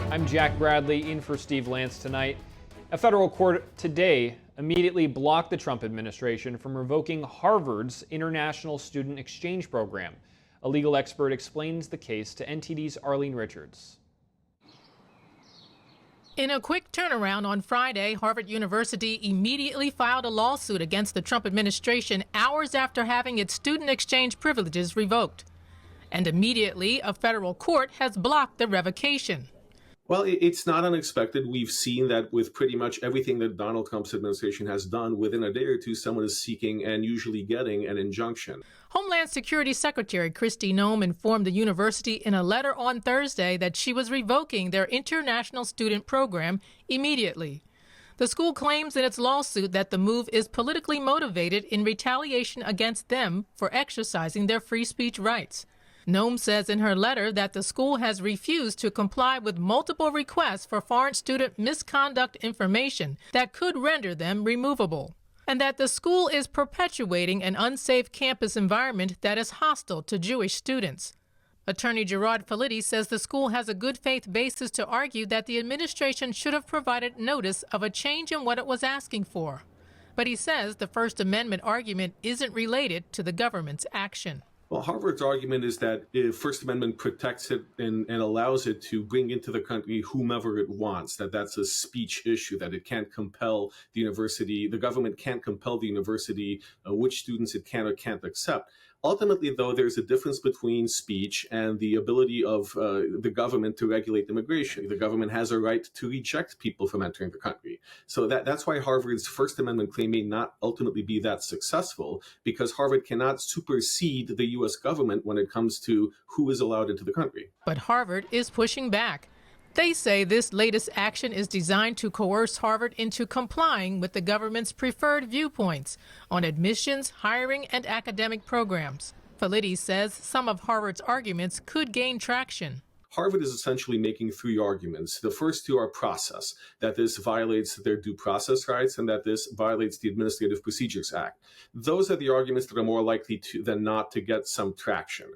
I'm Jack Bradley, in for Steve Lance tonight. A federal court today immediately blocked the Trump administration from revoking Harvard's International Student Exchange Program. A legal expert explains the case to NTD's Arlene Richards. In a quick turnaround on Friday, Harvard University immediately filed a lawsuit against the Trump administration hours after having its student exchange privileges revoked. And immediately, a federal court has blocked the revocation. Well, it's not unexpected. We've seen that with pretty much everything that Donald Trump's administration has done. Within a day or two, someone is seeking and usually getting an injunction. Homeland Security Secretary Kristi Noem informed the university in a letter on Thursday that she was revoking their international student program immediately. The school claims in its lawsuit that the move is politically motivated in retaliation against them for exercising their free speech rights. Noem says in her letter that the school has refused to comply with multiple requests for foreign student misconduct information that could render them removable, and that the school is perpetuating an unsafe campus environment that is hostile to Jewish students. Attorney Gerard Felitti says the school has a good faith basis to argue that the administration should have provided notice of a change in what it was asking for. But he says the First Amendment argument isn't related to the government's action. Well, Harvard's argument is that the First Amendment protects it and allows it to bring into the country whomever it wants, that's a speech issue, that it can't compel the university, the government can't compel the university which students it can or can't accept. Ultimately, though, there's a difference between speech and the ability of the government to regulate immigration. The government has a right to reject people from entering the country. So that's why Harvard's First Amendment claim may not ultimately be that successful, because Harvard cannot supersede the U.S. government when it comes to who is allowed into the country. But Harvard is pushing back. They say this latest action is designed to coerce Harvard into complying with the government's preferred viewpoints on admissions, hiring, and academic programs. Felitti says some of Harvard's arguments could gain traction. Harvard is essentially making three arguments. The first two are process, that this violates their due process rights and that this violates the Administrative Procedures Act. Those are the arguments that are more likely than not to get some traction,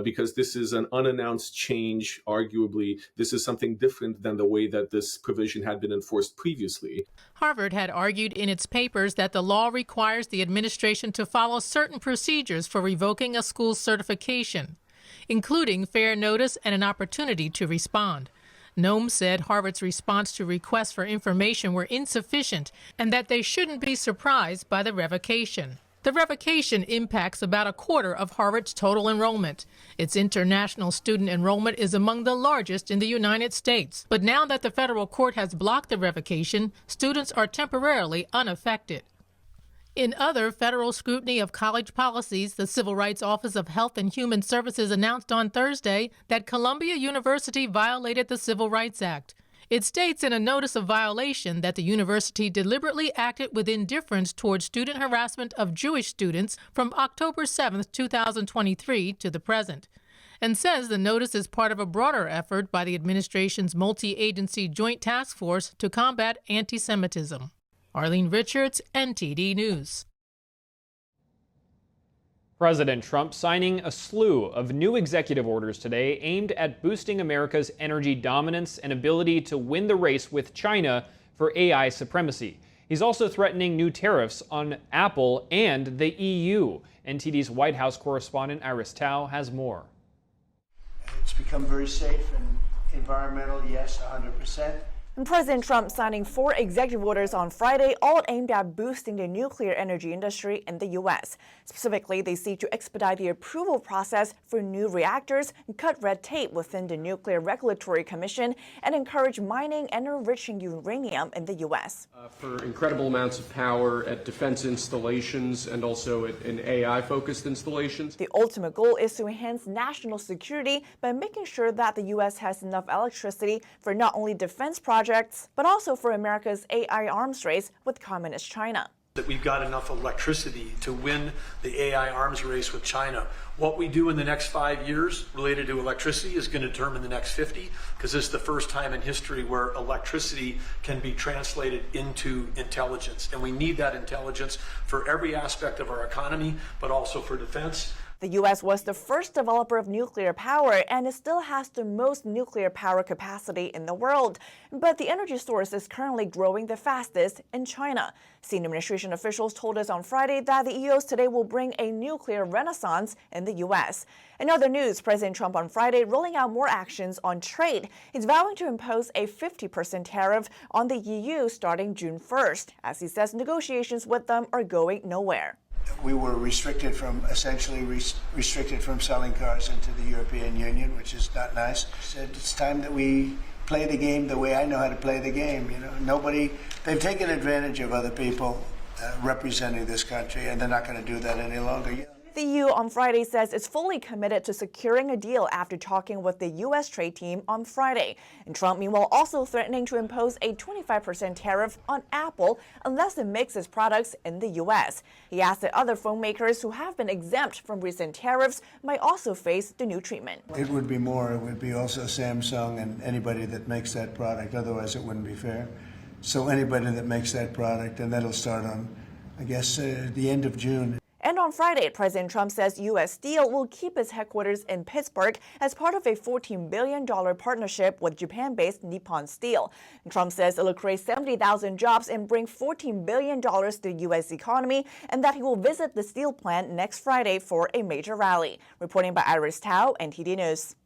because this is an unannounced change. Arguably, this is something different than the way that this provision had been enforced previously. Harvard had argued in its papers that the law requires the administration to follow certain procedures for revoking a school's certification, including fair notice and an opportunity to respond. Noem said Harvard's response to requests for information were insufficient and that they shouldn't be surprised by the revocation. The revocation impacts about a quarter of Harvard's total enrollment. Its international student enrollment is among the largest in the United States. But now that the federal court has blocked the revocation, students are temporarily unaffected. In other federal scrutiny of college policies, the Civil Rights Office of Health and Human Services announced on Thursday that Columbia University violated the Civil Rights Act. It states in a notice of violation that the university deliberately acted with indifference toward student harassment of Jewish students from October 7, 2023 to the present, and says the notice is part of a broader effort by the administration's multi-agency joint task force to combat anti-Semitism. Arlene Richards, NTD News. President Trump signing a slew of new executive orders today aimed at boosting America's energy dominance and ability to win the race with China for AI supremacy. He's also threatening new tariffs on Apple and the EU. NTD's White House correspondent Iris Tao has more. It's become very safe and environmental, yes, 100%. And President Trump signing 4 executive orders on Friday, all aimed at boosting the nuclear energy industry in the U.S. Specifically, they seek to expedite the approval process for new reactors, cut red tape within the Nuclear Regulatory Commission, and encourage mining and enriching uranium in the U.S. For incredible amounts of power at defense installations and also in AI-focused installations. The ultimate goal is to enhance national security by making sure that the U.S. has enough electricity for not only defense projects, but also for America's AI arms race with communist China. That we've got enough electricity to win the AI arms race with China. What we do in the next 5 years related to electricity is going to determine the next 50, because this is the first time in history where electricity can be translated into intelligence. And we need that intelligence for every aspect of our economy, but also for defense. The U.S. was the first developer of nuclear power, and it still has the most nuclear power capacity in the world. But the energy source is currently growing the fastest in China. Senior administration officials told us on Friday that the EOs today will bring a nuclear renaissance in the U.S. In other news, President Trump on Friday rolling out more actions on trade. He's vowing to impose a 50% tariff on the EU starting June 1st, as he says negotiations with them are going nowhere. We were essentially restricted from selling cars into the European Union, which is not nice. Said it's time that we play the game the way I know how to play the game. They've taken advantage of other people representing this country, and they're not going to do that any longer. The EU on Friday says it's fully committed to securing a deal after talking with the U.S. trade team on Friday. And Trump, meanwhile, also threatening to impose a 25% tariff on Apple unless it makes its products in the U.S. He asked that other phone makers who have been exempt from recent tariffs might also face the new treatment. It would be also Samsung and anybody that makes that product. Otherwise, it wouldn't be fair. So anybody that makes that product, and that'll start on, I guess, the end of June. And on Friday, President Trump says U.S. Steel will keep its headquarters in Pittsburgh as part of a $14 billion partnership with Japan-based Nippon Steel. And Trump says it will create 70,000 jobs and bring $14 billion to the U.S. economy, and that he will visit the steel plant next Friday for a major rally. Reporting by Iris Tao, NTD News.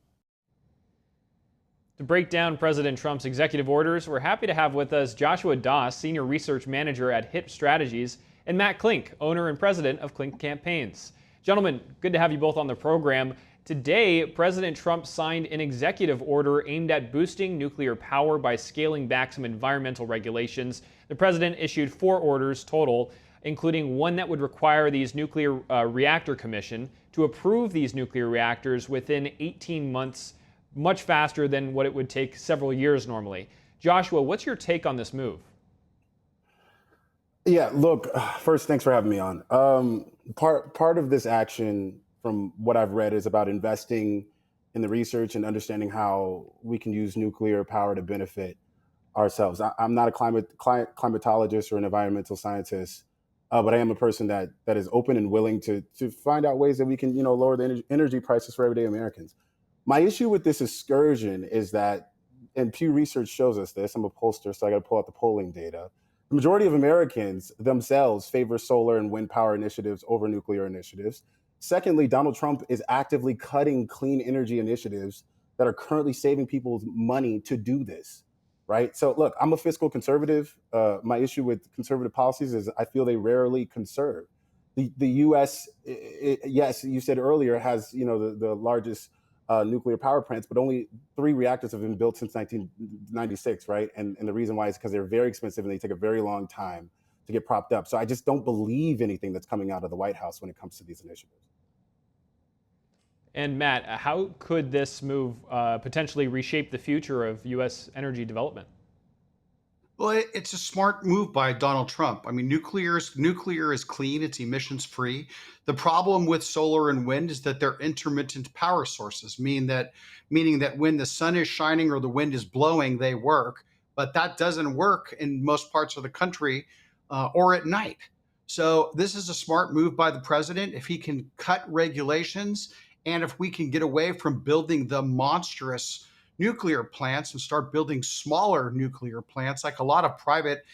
To break down President Trump's executive orders, we're happy to have with us Joshua Doss, Senior Research Manager at HIP Strategies, and Matt Klink, owner and president of Klink Campaigns. Gentlemen, good to have you both on the program. Today, President Trump signed an executive order aimed at boosting nuclear power by scaling back some environmental regulations. The president issued 4 orders total, including one that would require these nuclear reactor commission to approve these nuclear reactors within 18 months, much faster than what it would take several years normally. Joshua, what's your take on this move? Yeah, look, first, thanks for having me on. Part of this action, from what I've read, is about investing in the research and understanding how we can use nuclear power to benefit ourselves. I'm not a climatologist or an environmental scientist, but I am a person that is open and willing to find out ways that we can, lower the energy prices for everyday Americans. My issue with this excursion is that, and Pew Research shows us this, I'm a pollster, so I got to pull out the polling data. The majority of Americans themselves favor solar and wind power initiatives over nuclear initiatives. Secondly, Donald Trump is actively cutting clean energy initiatives that are currently saving people money to do this, right? So look, I'm a fiscal conservative. My issue with conservative policies is I feel they rarely conserve. The U.S., yes, you said earlier, has the largest nuclear power plants, but only 3 reactors have been built since 1996, right? And the reason why is because they're very expensive and they take a very long time to get propped up. So I just don't believe anything that's coming out of the White House when it comes to these initiatives. And Matt, how could this move potentially reshape the future of U.S. energy development? Well, it's a smart move by Donald Trump. I mean, nuclear is clean, it's emissions free. The problem with solar and wind is that they're intermittent power sources, meaning that when the sun is shining or the wind is blowing, they work. But that doesn't work in most parts of the country or at night. So this is a smart move by the president. If he can cut regulations and if we can get away from building the monstrous nuclear plants and start building smaller nuclear plants like a lot of private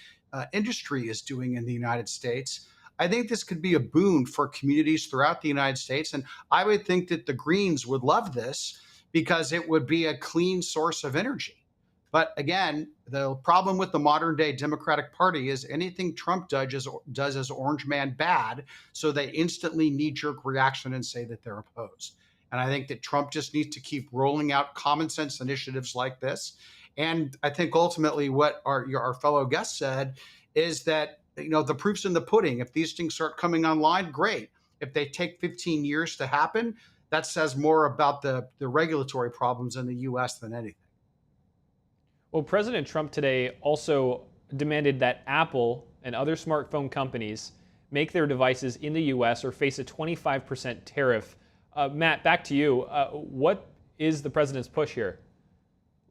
industry is doing in the United States, I think this could be a boon for communities throughout the United States. And I would think that the Greens would love this because it would be a clean source of energy. But again, the problem with the modern day Democratic Party is anything Trump does as Orange Man bad. So they instantly knee-jerk reaction and say that they're opposed. And I think that Trump just needs to keep rolling out common sense initiatives like this. And I think ultimately what our fellow guest said is that, the proof's in the pudding. If these things start coming online, great. If they take 15 years to happen, that says more about the regulatory problems in the U.S. than anything. Well, President Trump today also demanded that Apple and other smartphone companies make their devices in the U.S. or face a 25% tariff. Matt, back to you. What is the president's push here?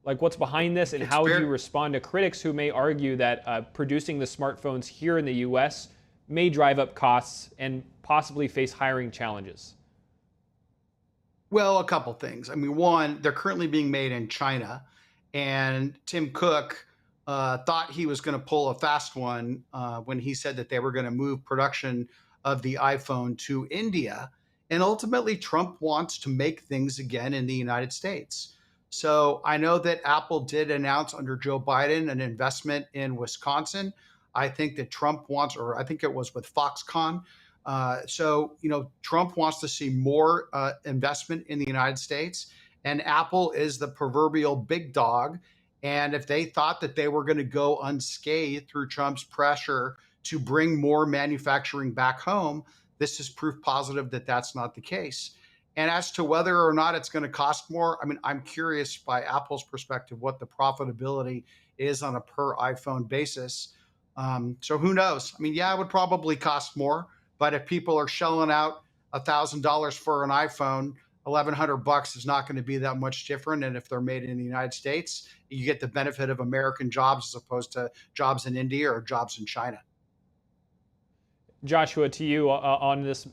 Like, what's behind this, and how do you respond to critics who may argue that producing the smartphones here in the U.S. may drive up costs and possibly face hiring challenges? Well, a couple things. I mean, one, they're currently being made in China, and Tim Cook thought he was going to pull a fast one when he said that they were going to move production of the iPhone to India. And ultimately, Trump wants to make things again in the United States. So I know that Apple did announce under Joe Biden an investment in Wisconsin. I think that Trump wants, or I think it was with Foxconn. Trump wants to see more investment in the United States, and Apple is the proverbial big dog. And if they thought that they were going to go unscathed through Trump's pressure to bring more manufacturing back home, this is proof positive that that's not the case. And as to whether or not it's going to cost more, I mean, I'm curious by Apple's perspective what the profitability is on a per iPhone basis. So who knows? I mean, yeah, it would probably cost more, but if people are shelling out $1,000 for an iPhone, $1,100 is not going to be that much different. And if they're made in the United States, you get the benefit of American jobs as opposed to jobs in India or jobs in China. Joshua, to you on this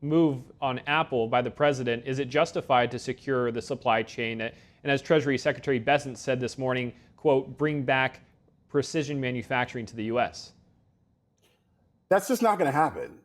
move on Apple by the president, is it justified to secure the supply chain? And as Treasury Secretary Bessent said this morning, quote, bring back precision manufacturing to the U.S.? That's just not going to happen.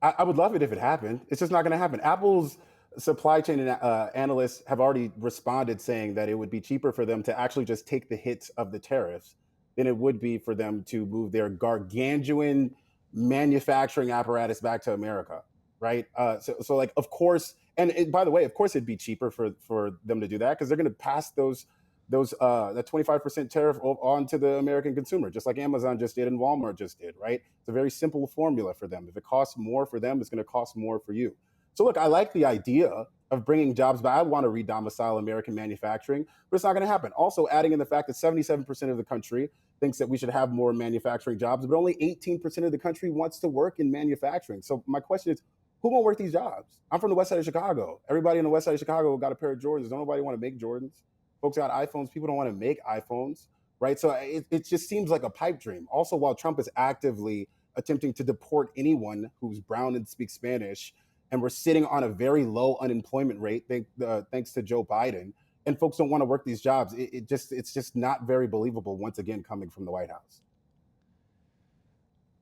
I would love it if it happened. It's just not going to happen. Apple's supply chain analysts have already responded saying that it would be cheaper for them to actually just take the hits of the tariffs than it would be for them to move their gargantuan manufacturing apparatus back to America, right? So like, of course, and by the way, of course, it'd be cheaper for them to do that because they're going to pass that 25% tariff on to the American consumer, just like Amazon just did and Walmart just did, right? It's a very simple formula for them. If it costs more for them, it's going to cost more for you. So look, I like the idea of bringing jobs back. I want to re-domicile American manufacturing, but it's not going to happen. Also adding in the fact that 77% of the country thinks that we should have more manufacturing jobs, but only 18% of the country wants to work in manufacturing. So my question is, who won't work these jobs? I'm from the west side of Chicago. Everybody in the west side of Chicago got a pair of Jordans. Don't nobody want to make Jordans. Folks got iPhones. People don't want to make iPhones, right? So it just seems like a pipe dream. Also, while Trump is actively attempting to deport anyone who's brown and speaks Spanish, and we're sitting on a very low unemployment rate thanks to Joe Biden, and folks don't want to work these jobs. It's just not very believable, once again, coming from the White House.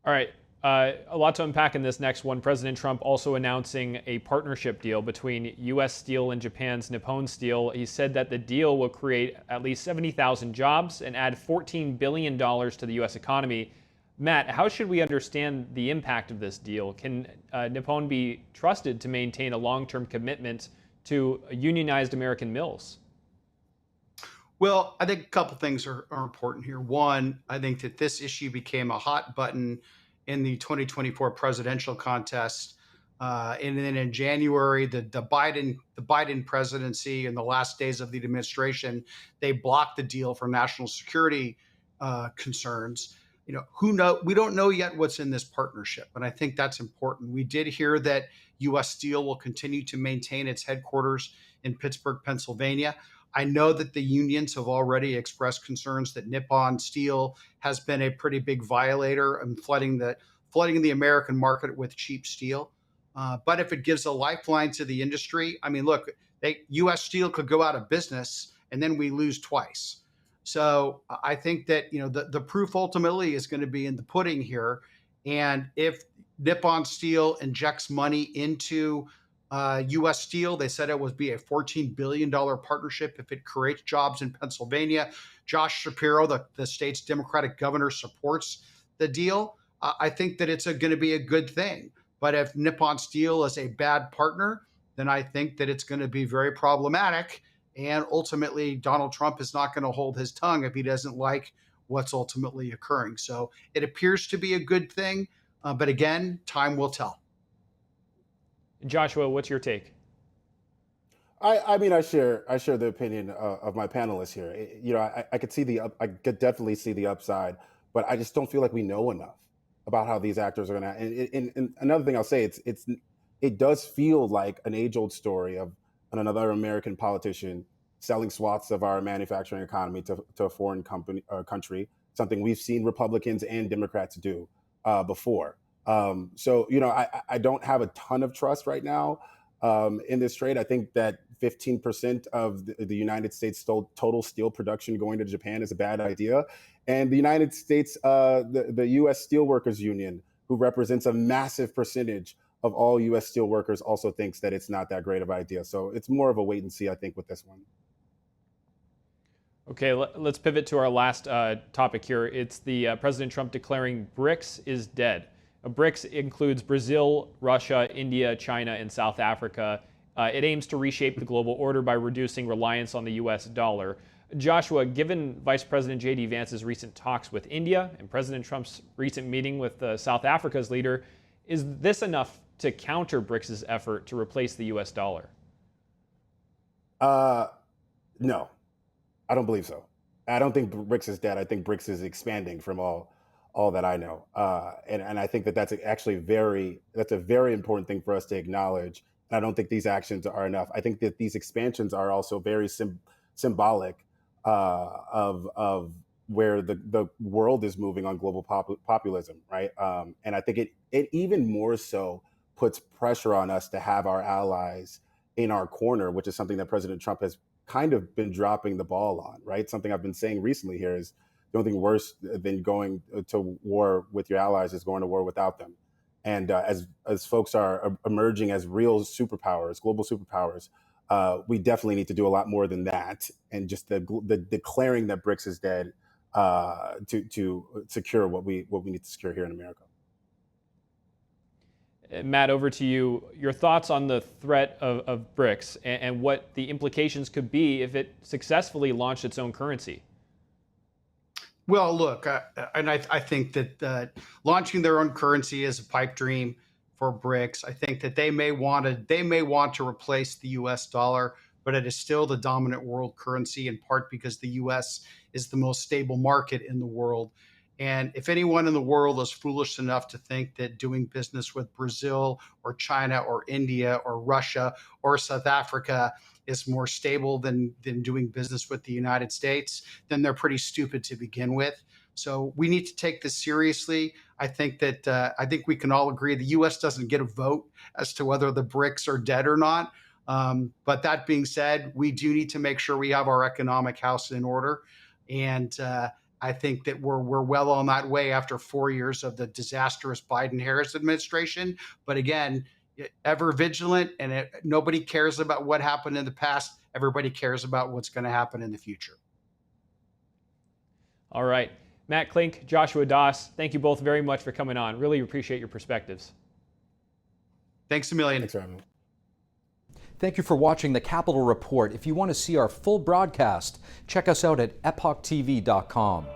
All right. A lot to unpack in this next one. President Trump also announcing a partnership deal between U.S. Steel and Japan's Nippon Steel. He said that the deal will create at least 70,000 jobs and add $14 billion to the U.S. economy. Matt, how should we understand the impact of this deal? Can Nippon be trusted to maintain a long-term commitment to unionized American mills? Well, I think a couple things are important here. One, I think that this issue became a hot button in the 2024 presidential contest. And then in January, the Biden presidency and the last days of the administration, they blocked the deal for national security concerns. We don't know yet what's in this partnership, and I think that's important. We did hear that U.S. Steel will continue to maintain its headquarters in Pittsburgh, Pennsylvania. I know that the unions have already expressed concerns that Nippon Steel has been a pretty big violator and flooding the American market with cheap steel. But if it gives a lifeline to the industry, I mean, look, U.S. Steel could go out of business and then we lose twice. So I think that the proof ultimately is going to be in the pudding here. And if Nippon Steel injects money into U.S. Steel, they said it would be a $14 billion partnership if it creates jobs in Pennsylvania. Josh Shapiro, the state's Democratic governor, supports the deal. I think that it's going to be a good thing. But if Nippon Steel is a bad partner, then I think that it's going to be very problematic. And ultimately, Donald Trump is not going to hold his tongue if he doesn't like what's ultimately occurring. So it appears to be a good thing. But again, time will tell. Joshua, what's your take? I mean, I share the opinion of my panelists here. I could definitely see the upside, but I just don't feel like we know enough about how these actors are going to. And another thing I'll say, it does feel like an age-old story of another American politician selling swaths of our manufacturing economy to a foreign country, something we've seen Republicans and Democrats do before. So I don't have a ton of trust right now in this trade. I think that 15% of the United States total steel production going to Japan is a bad idea. And the United States, the U.S. Steelworkers Union, who represents a massive percentage of all U.S. steel workers, also thinks that it's not that great of an idea. So it's more of a wait and see, I think, with this one. Okay, let's pivot to our last topic here. It's the President Trump declaring BRICS is dead. BRICS includes Brazil, Russia, India, China, and South Africa. It aims to reshape the global order by reducing reliance on the U.S. dollar. Joshua, given Vice President J.D. Vance's recent talks with India and President Trump's recent meeting with South Africa's leader, is this enough to counter BRICS' effort to replace the U.S. dollar? No, I don't believe so. I don't think BRICS is dead. I think BRICS is expanding from all that I know. And I think that that's actually that's a very important thing for us to acknowledge. And I don't think these actions are enough. I think that these expansions are also very symbolic of where the world is moving on global populism, right? And I think it even more so puts pressure on us to have our allies in our corner, which is something that President Trump has kind of been dropping the ball on, right? Something I've been saying recently here is the only thing worse than going to war with your allies is going to war without them. And as folks are emerging as real superpowers, global superpowers, we definitely need to do a lot more than that. And just the declaring that BRICS is dead to secure what we need to secure here in America. Matt, over to you. Your thoughts on the threat of BRICS and what the implications could be if it successfully launched its own currency? Well, look, I think that launching their own currency is a pipe dream for BRICS. I think that they may want to replace the U.S. dollar, but it is still the dominant world currency, in part because the U.S. is the most stable market in the world. And if anyone in the world is foolish enough to think that doing business with Brazil or China or India or Russia or South Africa is more stable than doing business with the United States, then they're pretty stupid to begin with. So we need to take this seriously. I think we can all agree the U.S. doesn't get a vote as to whether the BRICS are dead or not. But that being said, we do need to make sure we have our economic house in order. And I think that we're well on that way after 4 years of the disastrous Biden-Harris administration. But again, ever vigilant, and nobody cares about what happened in the past. Everybody cares about what's going to happen in the future. All right. Matt Klink, Joshua Doss, thank you both very much for coming on. Really appreciate your perspectives. Thanks a million. Thanks for having me. Thank you for watching the Capitol Report. If you want to see our full broadcast, check us out at epochtv.com.